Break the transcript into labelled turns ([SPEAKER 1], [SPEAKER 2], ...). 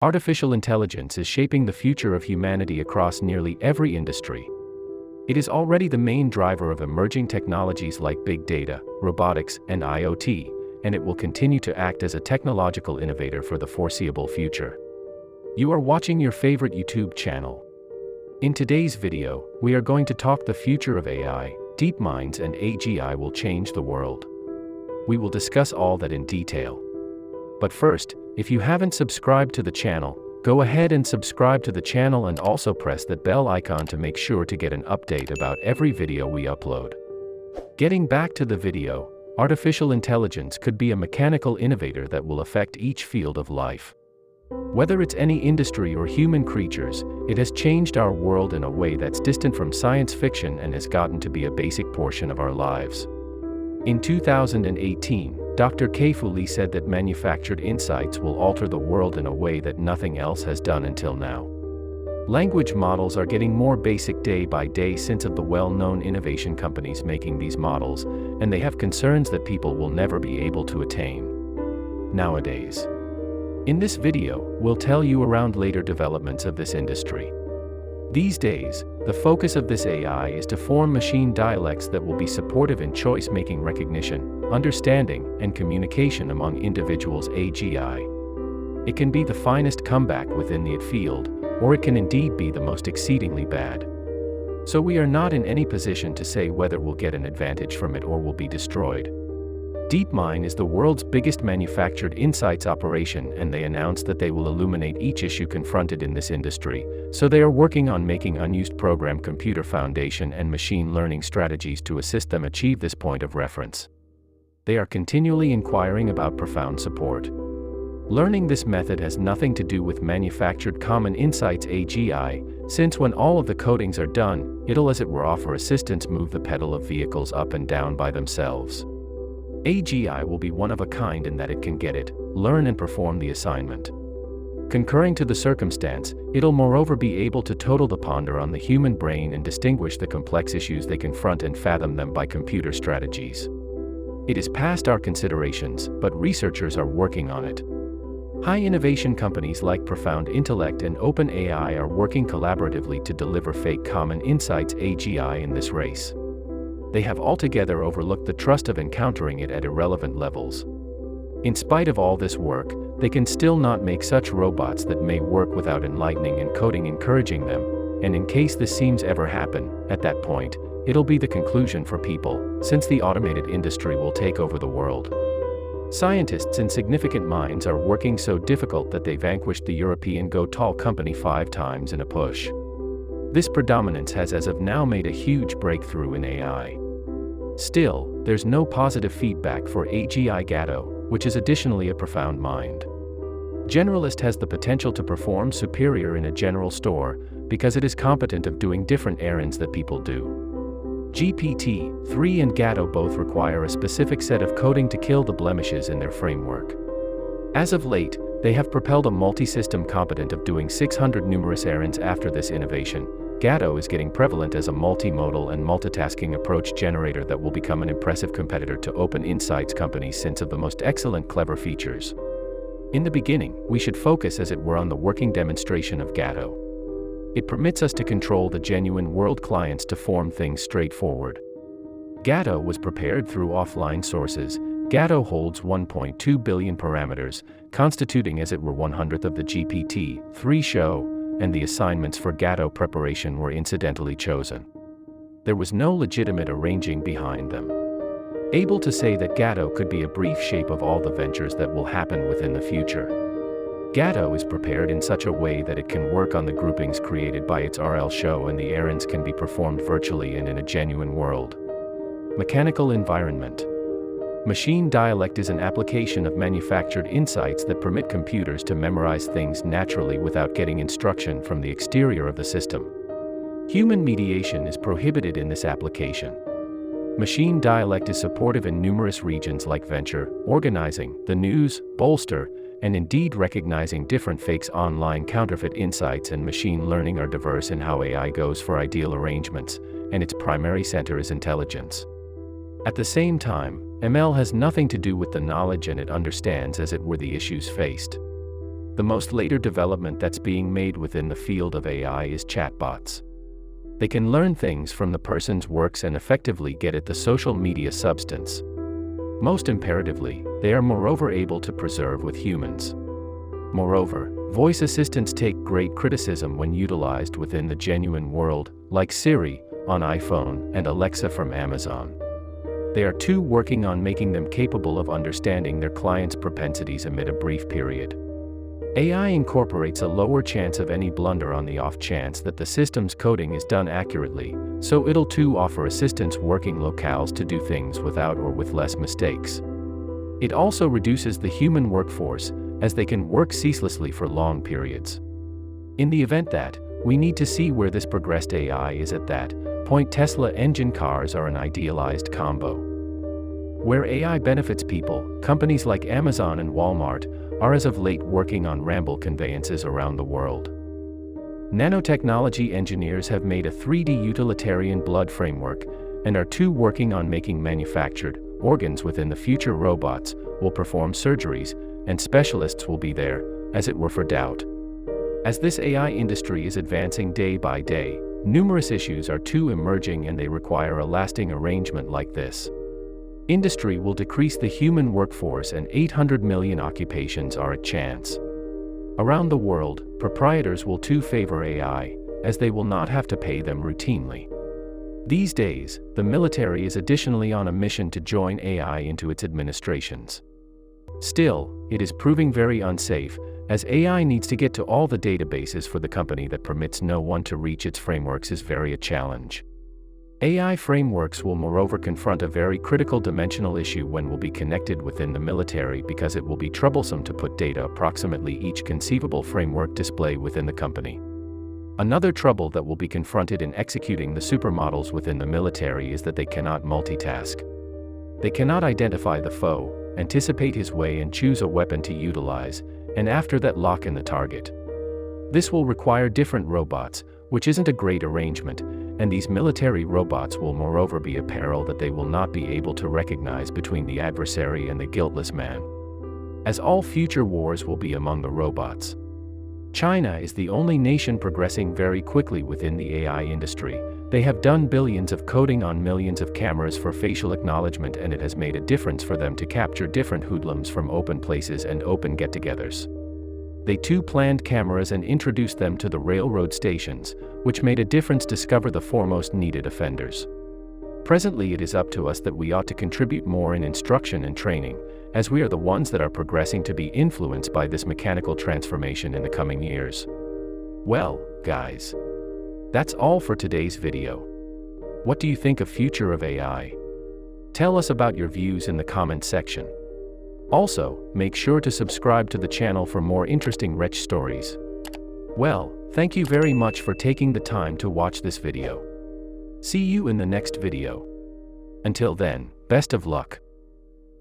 [SPEAKER 1] Artificial intelligence is shaping the future of humanity across nearly every industry. It is already the main driver of emerging technologies like big data, robotics, and IoT, and it will continue to act as a technological innovator for the foreseeable future. You are watching your favorite YouTube channel. In today's video, we are going to talk the future of AI, deep minds and AGI will change the world. We will discuss all that in detail. But first, if you haven't subscribed to the channel, go ahead and subscribe to the channel and also press that bell icon to make sure to get an update about every video we upload. Getting back to the video, artificial intelligence could be a mechanical innovator that will affect each field of life. Whether it's any industry or human creatures, it has changed our world in a way that's distant from science fiction and has gotten to be a basic portion of our lives. In 2018, Dr. Kai-Fu Lee said that manufactured insights will alter the world in a way that nothing else has done until now. Language models are getting more basic day by day since of the well-known innovation companies making these models, and they have concerns that people will never be able to attain nowadays. In this video, we'll tell you around later developments of this industry. These days, the focus of this AI is to form machine dialects that will be supportive in choice-making recognition, understanding, and communication among individuals. AGI. It can be the finest comeback within the field, or it can indeed be the most exceedingly bad. So we are not in any position to say whether we'll get an advantage from it or will be destroyed. DeepMind is the world's biggest manufactured insights operation, and they announced that they will illuminate each issue confronted in this industry, so they are working on making unused program computer foundation and machine learning strategies to assist them achieve this point of reference. They are continually inquiring about profound support. Learning this method has nothing to do with manufactured common insights AGI, since when all of the codings are done, it'll as it were offer assistance move the pedal of vehicles up and down by themselves. AGI will be one of a kind in that it can get it, learn and perform the assignment. Concurring to the circumstance, it'll moreover be able to total the ponder on the human brain and distinguish the complex issues they confront and fathom them by computer strategies. It is past our considerations, but researchers are working on it. High innovation companies like Profound Intellect and OpenAI are working collaboratively to deliver fake common insights AGI in this race. They have altogether overlooked the trust of encountering it at irrelevant levels. In spite of all this work, they can still not make such robots that may work without enlightening and coding encouraging them, and in case this seems ever happen, at that point, it'll be the conclusion for people, since the automated industry will take over the world. Scientists in significant minds are working so difficult that they vanquished the European Go-Tall company 5 times in a push. This predominance has as of now made a huge breakthrough in AI. Still, there's no positive feedback for AGI Gato, which is additionally a profound mind. Generalist has the potential to perform superior in a general store, because it is competent of doing different errands that people do. GPT-3 and Gato both require a specific set of coding to kill the blemishes in their framework. As of late, they have propelled a multi-system competent of doing 600 numerous errands. After this innovation, Gato is getting prevalent as a multimodal and multitasking approach generator that will become an impressive competitor to Open Insights companies since of the most excellent clever features. In the beginning, we should focus as it were on the working demonstration of Gato. It permits us to control the genuine world clients to form things straightforward. Gato was prepared through offline sources. Gato holds 1.2 billion parameters, constituting as it were 1/100th of the GPT-3 show, and the assignments for Gato preparation were incidentally chosen. There was no legitimate arranging behind them. Able to say that Gato could be a brief shape of all the ventures that will happen within the future. Gato is prepared in such a way that it can work on the groupings created by its RL show, and the errands can be performed virtually and in a genuine world. Mechanical environment. Machine dialect is an application of manufactured insights that permit computers to memorize things naturally without getting instruction from the exterior of the system. Human mediation is prohibited in this application. Machine dialect is supportive in numerous regions like venture, organizing, the news, bolster, and indeed recognizing different fakes online. Counterfeit insights and machine learning are diverse in how AI goes for ideal arrangements, and its primary center is intelligence. At the same time, ML has nothing to do with the knowledge, and it understands as it were the issues faced. The most later development that's being made within the field of AI is chatbots. They can learn things from the person's works and effectively get at the social media substance. Most imperatively, they are moreover able to preserve with humans. Moreover, voice assistants take great criticism when utilized within the genuine world, like Siri on iPhone and Alexa from Amazon. They are too working on making them capable of understanding their clients' propensities amid a brief period. AI incorporates a lower chance of any blunder on the off chance that the system's coding is done accurately, so it'll too offer assistants working locales to do things without or with less mistakes. It also reduces the human workforce, as they can work ceaselessly for long periods. In the event that we need to see where this progressed AI is at that point, Tesla engine cars are an idealized combo. Where AI benefits people, companies like Amazon and Walmart are as of late working on ramble conveyances around the world. Nanotechnology engineers have made a 3D utilitarian blood framework and are too working on making manufactured organs within the future. Robots will perform surgeries, and specialists will be there, as it were, for doubt. As this AI industry is advancing day by day, numerous issues are too emerging and they require a lasting arrangement like this. Industry will decrease the human workforce and 800 million occupations are at chance. Around the world, proprietors will too favor AI, as they will not have to pay them routinely. These days, the military is additionally on a mission to join AI into its administrations. Still, it is proving very unsafe, as AI needs to get to all the databases for the company that permits no one to reach its frameworks is very a challenge. AI frameworks will moreover confront a very critical dimensional issue when will be connected within the military, because it will be troublesome to put data approximately each conceivable framework display within the company. Another trouble that will be confronted in executing the supermodels within the military is that they cannot multitask. They cannot identify the foe, anticipate his way and choose a weapon to utilize, and after that lock in the target. This will require different robots, which isn't a great arrangement, and these military robots will moreover be a peril that they will not be able to recognize between the adversary and the guiltless man. As all future wars will be among the robots. China is the only nation progressing very quickly within the AI industry. They have done billions of coding on millions of cameras for facial acknowledgement, and it has made a difference for them to capture different hoodlums from open places and open get-togethers. They too planned cameras and introduced them to the railroad stations, which made a difference. Discover the foremost needed offenders. Presently it is up to us that we ought to contribute more in instruction and training, as we are the ones that are progressing to be influenced by this mechanical transformation in the coming years. Well, guys, that's all for today's video. What do you think of future of AI? Tell us about your views in the comment section. Also, make sure to subscribe to the channel for more interesting wretch stories. Well, thank you very much for taking the time to watch this video. See you in the next video. Until then, best of luck.